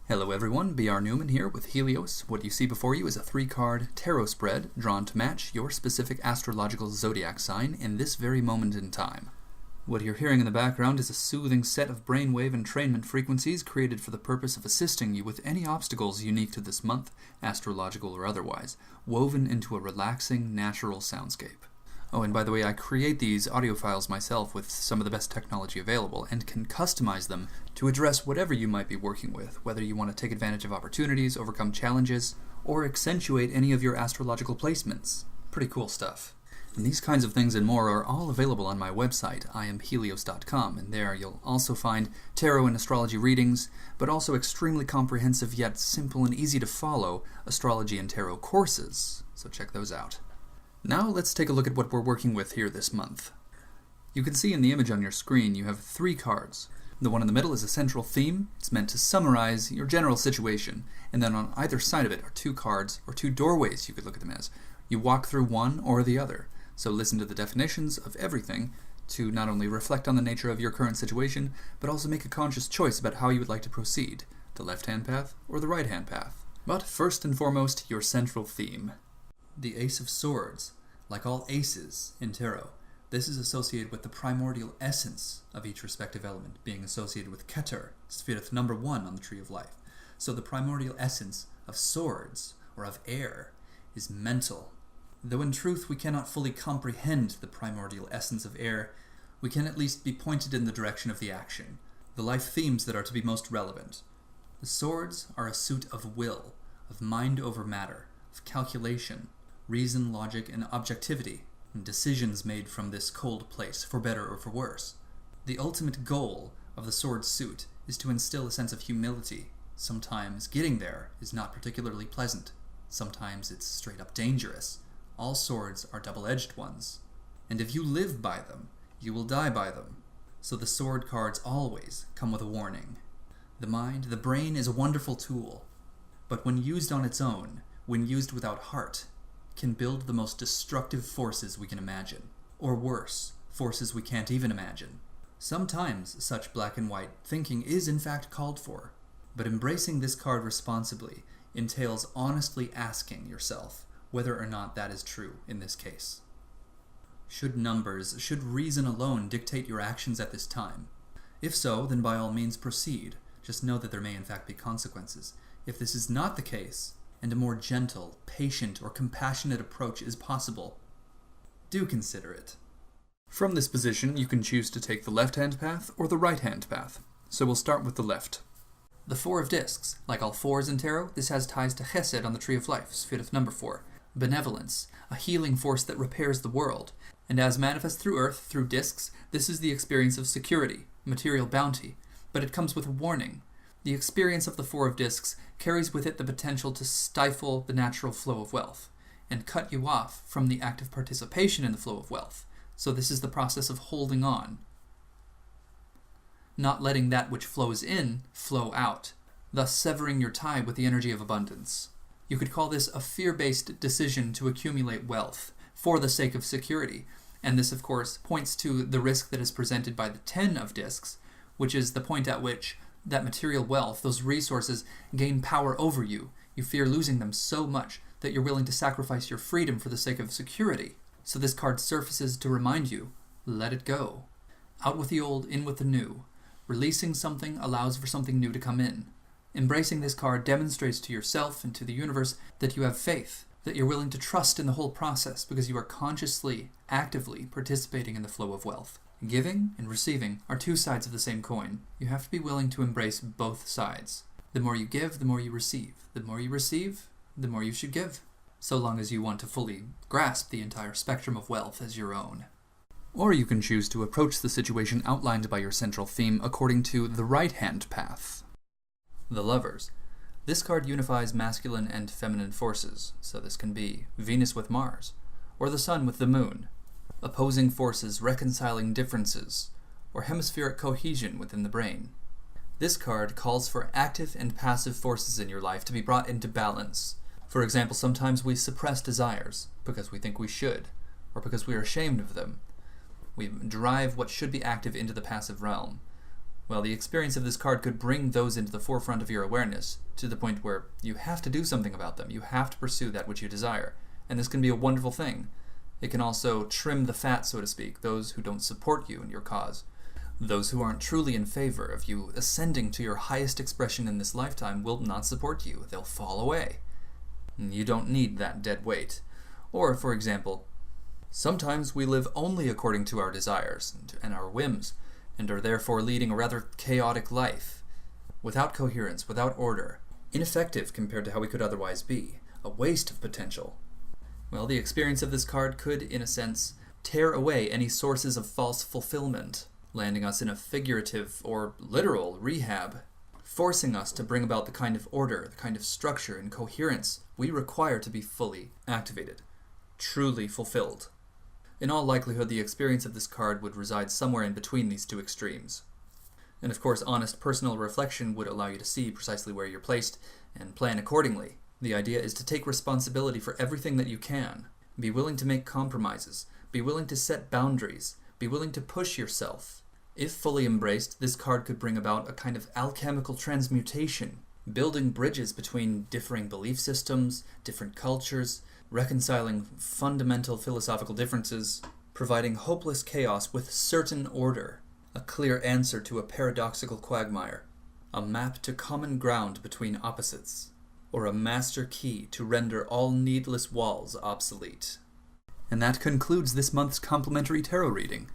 Hello everyone, BR Newman here with HELIOS. What you see before you is a 3-card tarot spread drawn to match your specific astrological zodiac sign in this very moment in time. What you're hearing in the background is a soothing set of brainwave entrainment frequencies created for the purpose of assisting you with any obstacles unique to this month, astrological or otherwise, woven into a relaxing, natural soundscape. Oh, and by the way, I create these audio files myself with some of the best technology available and can customize them to address whatever you might be working with, whether you want to take advantage of opportunities, overcome challenges, or accentuate any of your astrological placements. Pretty cool stuff. And these kinds of things and more are all available on my website, IamHelios.com, and there you'll also find tarot and astrology readings, but also extremely comprehensive yet simple and easy to follow astrology and tarot courses, so check those out. Now let's take a look at what we're working with here this month. You can see in the image on your screen you have 3 cards. The one in the middle is a central theme. It's meant to summarize your general situation, and then on either side of it are 2 cards, or 2 doorways you could look at them as. You walk through one or the other, so listen to the definitions of everything to not only reflect on the nature of your current situation, but also make a conscious choice about how you would like to proceed, the left-hand path or the right-hand path. But first and foremost, your central theme. The Ace of Swords. Like all aces in tarot, this is associated with the primordial essence of each respective element, being associated with Keter, Spherith number 1 on the Tree of Life. So the primordial essence of swords, or of air, is mental. Though in truth we cannot fully comprehend the primordial essence of air, we can at least be pointed in the direction of the action, the life themes that are to be most relevant. The swords are a suit of will, of mind over matter, of calculation, reason, logic, and objectivity, and decisions made from this cold place, for better or for worse. The ultimate goal of the sword suit is to instill a sense of humility. Sometimes getting there is not particularly pleasant. Sometimes it's straight up dangerous. All swords are double-edged ones. And if you live by them, you will die by them. So the sword cards always come with a warning. The mind, the brain, is a wonderful tool. But when used on its own, when used without heart, can build the most destructive forces we can imagine, or worse, forces we can't even imagine. Sometimes such black and white thinking is in fact called for, but embracing this card responsibly entails honestly asking yourself whether or not that is true in this case. Should numbers, should reason alone dictate your actions at this time? If so, then by all means proceed. Just know that there may in fact be consequences. If this is not the case, and a more gentle, patient, or compassionate approach is possible, do consider it. From this position, you can choose to take the left-hand path or the right-hand path. So we'll start with the left. The 4 of Discs. Like all 4s in tarot, this has ties to Chesed on the Tree of Life, Spherith number 4. Benevolence, a healing force that repairs the world. And as manifest through Earth, through discs, this is the experience of security, material bounty. But it comes with a warning. The experience of the 4 of Discs carries with it the potential to stifle the natural flow of wealth and cut you off from the active participation in the flow of wealth. So this is the process of holding on, not letting that which flows in flow out, thus severing your tie with the energy of abundance. You could call this a fear-based decision to accumulate wealth for the sake of security, and this of course points to the risk that is presented by the 10 of Discs, which is the point at which that material wealth, those resources, gain power over you. You fear losing them so much that you're willing to sacrifice your freedom for the sake of security. So this card surfaces to remind you, let it go. Out with the old, in with the new. Releasing something allows for something new to come in. Embracing this card demonstrates to yourself and to the universe that you have faith, that you're willing to trust in the whole process because you are consciously, actively participating in the flow of wealth. Giving and receiving are 2 sides of the same coin. You have to be willing to embrace both sides. The more you give, the more you receive. The more you receive, the more you should give, so long as you want to fully grasp the entire spectrum of wealth as your own. Or you can choose to approach the situation outlined by your central theme according to the right-hand path. The Lovers. This card unifies masculine and feminine forces, so this can be Venus with Mars, or the Sun with the Moon. Opposing forces reconciling differences, or hemispheric cohesion within the brain. This card calls for active and passive forces in your life to be brought into balance. For example, sometimes we suppress desires because we think we should, or because we are ashamed of them. We drive what should be active into the passive realm. Well, the experience of this card could bring those into the forefront of your awareness, to the point where you have to do something about them. You have to pursue that which you desire. And this can be a wonderful thing. It can also trim the fat, so to speak, those who don't support you and your cause. Those who aren't truly in favor of you ascending to your highest expression in this lifetime will not support you. They'll fall away. You don't need that dead weight. Or, for example, sometimes we live only according to our desires and our whims, and are therefore leading a rather chaotic life, without coherence, without order, ineffective compared to how we could otherwise be, a waste of potential. Well, the experience of this card could, in a sense, tear away any sources of false fulfillment, landing us in a figurative or literal rehab, forcing us to bring about the kind of order, the kind of structure and coherence we require to be fully activated, truly fulfilled. In all likelihood, the experience of this card would reside somewhere in between these two extremes. And of course, honest personal reflection would allow you to see precisely where you're placed and plan accordingly. The idea is to take responsibility for everything that you can. Be willing to make compromises. Be willing to set boundaries. Be willing to push yourself. If fully embraced, this card could bring about a kind of alchemical transmutation, building bridges between differing belief systems, different cultures, reconciling fundamental philosophical differences, providing hopeless chaos with certain order, a clear answer to a paradoxical quagmire, a map to common ground between opposites, or a master key to render all needless walls obsolete. And that concludes this month's complimentary tarot reading.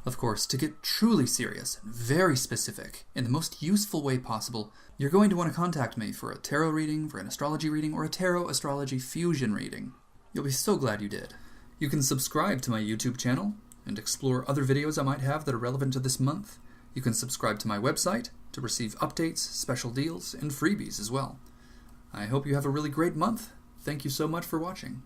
Of course, to get truly serious and very specific in the most useful way possible, you're going to want to contact me for a tarot reading, for an astrology reading, or a tarot-astrology fusion reading. You'll be so glad you did. You can subscribe to my YouTube channel and explore other videos I might have that are relevant to this month. You can subscribe to my website to receive updates, special deals, and freebies as well. I hope you have a really great month. Thank you so much for watching.